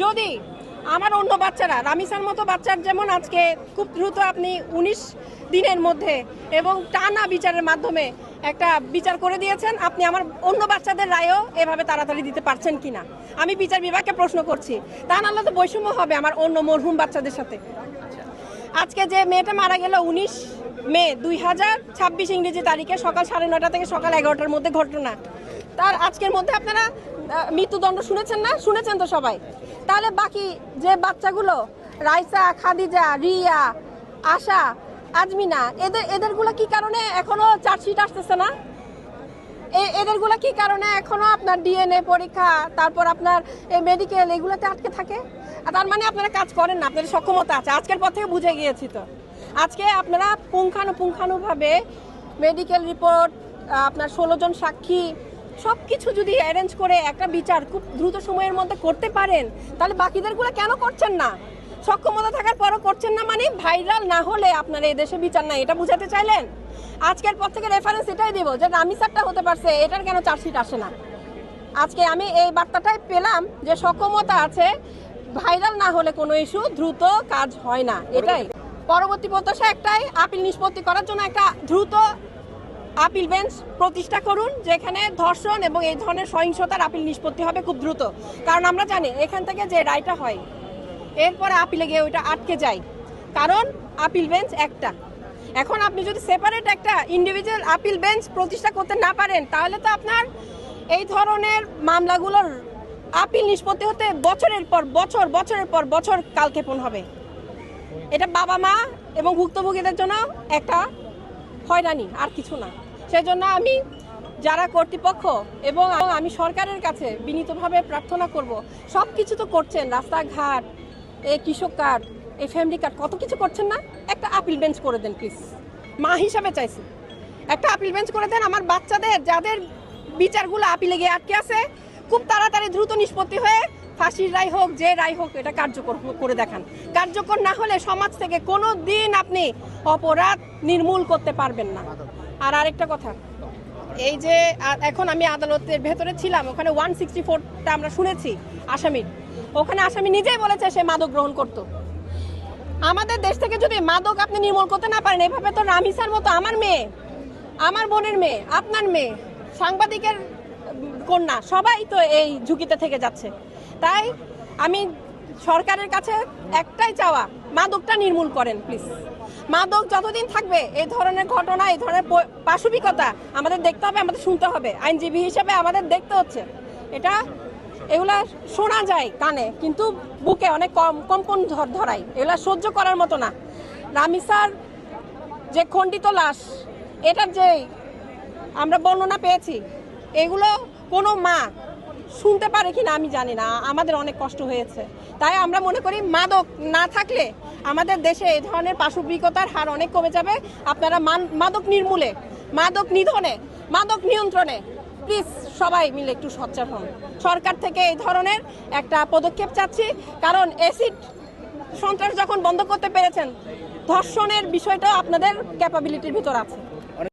যদি আমার অন্য বাচ্চারা রামিসার মতো বাচ্চার যেমন আজকে খুব দ্রুত আপনি 19 দিনের মধ্যে এবং টানা বিচারের মাধ্যমে একটা বিচার করে দিয়েছেন, আপনি আমার অন্য বাচ্চাদের রায়ও এভাবে তাড়াতাড়ি দিতে পারছেন কিনা আমি বিচার বিভাগকে প্রশ্ন করছি। তা নাহলে তো বৈষম্য হবে আমার অন্য মরহুম বাচ্চাদের সাথে। আজকে যে মেয়েটা মারা গেল 19 মে 2026 ইংরেজি তারিখে সকাল 9:30 থেকে সকাল 11টার মধ্যে ঘটনা, তার আজকের মধ্যে আপনারা মৃত্যুদণ্ড শুনেছেন না? শুনেছেন তো সবাই। তাহলে বাকি যে বাচ্চাগুলো রাইসা, খাদিজা, রিয়া, আশা, আজমিনা, এদেরগুলো কি কারণে এখনো চার্জশিট আসতেছে না? এদেরগুলো কি কারণে এখনো আপনার ডিএনএ পরীক্ষা, তারপর আপনার মেডিকেল, এগুলোতে আটকে থাকে? তার মানে আপনারা কাজ করেন না, আপনাদের সক্ষমতা আছে। আজকের পর থেকে বুঝে গিয়েছি তো। আজকে আপনারা পুঙ্খানুপুঙ্খানুভাবে মেডিকেল রিপোর্ট, আপনার 16 জন সাক্ষী, সব কিছু যদি অ্যারেঞ্জ করে একটা বিচার খুব দ্রুত সময়ের মধ্যে করতে পারেন, তাহলে বাকিদেরগুলো কেন করছেন না? সক্ষমতা থাকার পরও করছেন না, মানে ভাইরাল না হলে আপনারা এই দেশে বিচার নাই, এটা বুঝাতে চাইলেন? আজকের পর থেকে রেফারেন্স এটাই দিব যে রামিসারটা হতে পারছে, এটার কেন চার্জশিট আসে না? আজকে আমি এই বার্তাটাই পেলাম যে সক্ষমতা আছে, ভাইরাল না হলে কোনো ইস্যু দ্রুত কাজ হয় না। এটাই পরবর্তী প্রত্যাশা একটাই, আপিল নিষ্পত্তি করার জন্য একটা দ্রুত আপিল বেঞ্চ প্রতিষ্ঠা করুন, যেখানে ধর্ষণ এবং এই ধরনের সহিংসতার আপিল নিষ্পত্তি হবে খুব দ্রুত। কারণ আমরা জানি এখান থেকে যে রায়টা হয় এরপরে আপিলে গিয়ে ওইটা আটকে যায়, কারণ আপিল বেঞ্চ একটা। এখন আপনি যদি সেপারেট একটা ইন্ডিভিজুয়াল আপিল বেঞ্চ প্রতিষ্ঠা করতে না পারেন, তাহলে তো আপনার এই ধরনের মামলাগুলোর আপিল নিষ্পত্তি হতে বছরের পর বছর কালক্ষেপণ হবে। এটা বাবা মা এবং ভুক্তভোগীদের জন্য একটা হয়রানি, আর কিছু না। সেজন্য আমি যারা কর্তৃপক্ষ এবং আমি সরকারের কাছে বিনীতভাবে প্রার্থনা করব, সব কিছু তো করছেন, রাস্তাঘাট, এই কৃষক কার্ড, এই ফ্যামিলি কার্ড, কত কিছু করছেন না? একটা আপিল বেঞ্চ করে দেন প্লিজ, মা হিসাবে চাইছি। একটা আপিল বেঞ্চ করে দেন, আমার বাচ্চাদের যাদের বিচারগুলো আপিলে গিয়ে আটকে আছে খুব তাড়াতাড়ি দ্রুত নিষ্পত্তি হয়ে ফাঁসির রায় হোক, যে রায় হোক, এটা কার্যকর করে দেখান। কার্যকর না হলে সমাজ থেকে কোনো দিন আপনি অপরাধ নির্মূল করতে পারবেন না। আর আরেকটা কথা, এই যে এখন আমি আদালতের ভেতরে ছিলাম, ওখানে 164টা আমরা শুনেছি আসামির, ওখানে আসামি নিজেই বলেছে সে মাদক গ্রহণ করত। আমাদের দেশ থেকে যদি মাদক আপনি নির্মূল করতে না পারেন, এভাবে তো রামিসার মতো আমার মেয়ে, আমার বোনের মেয়ে, আপনার মেয়ে, সাংবাদিকের কন্যা, সবাই তো এই ঝুঁকিতে থেকে যাচ্ছে। তাই আমি সরকারের কাছে একটাই চাওয়া, মাদকটা নির্মূল করেন প্লিজ। মাদক যতদিন থাকবে এই ধরনের ঘটনা, এই ধরনের পাশবিকতা আমাদের দেখতে হবে, আমাদের শুনতে হবে। আইনজীবী হিসেবে আমাদের দেখতে হচ্ছে, এগুলা শোনা যায় কানে, কিন্তু বুকে অনেক কম্পন ধরায়, এগুলা সহ্য করার মতো না। রামিসার যে খণ্ডিত লাশ, এটার যে আমরা বর্ণনা পেয়েছি, এগুলো কোনো মা শুনতে পারে কিনা আমি জানি না, আমাদের অনেক কষ্ট হয়েছে। তাই আমরা মনে করি মাদক না থাকলে আমাদের দেশে এই ধরনের পাশবিকতার হার অনেক কমে যাবে। আপনারা মাদক নির্মূলে, মাদক নিধনে, মাদক নিয়ন্ত্রণে প্লিজ সবাই মিলে একটু সোচ্চার হন। সরকার থেকে এই ধরনের একটা পদক্ষেপ চাচ্ছি, কারণ অ্যাসিড সন্ত্রাস যখন বন্ধ করতে পেরেছেন, ধর্ষণের বিষয়টাও আপনাদের ক্যাপাবিলিটির ভিতর আছে।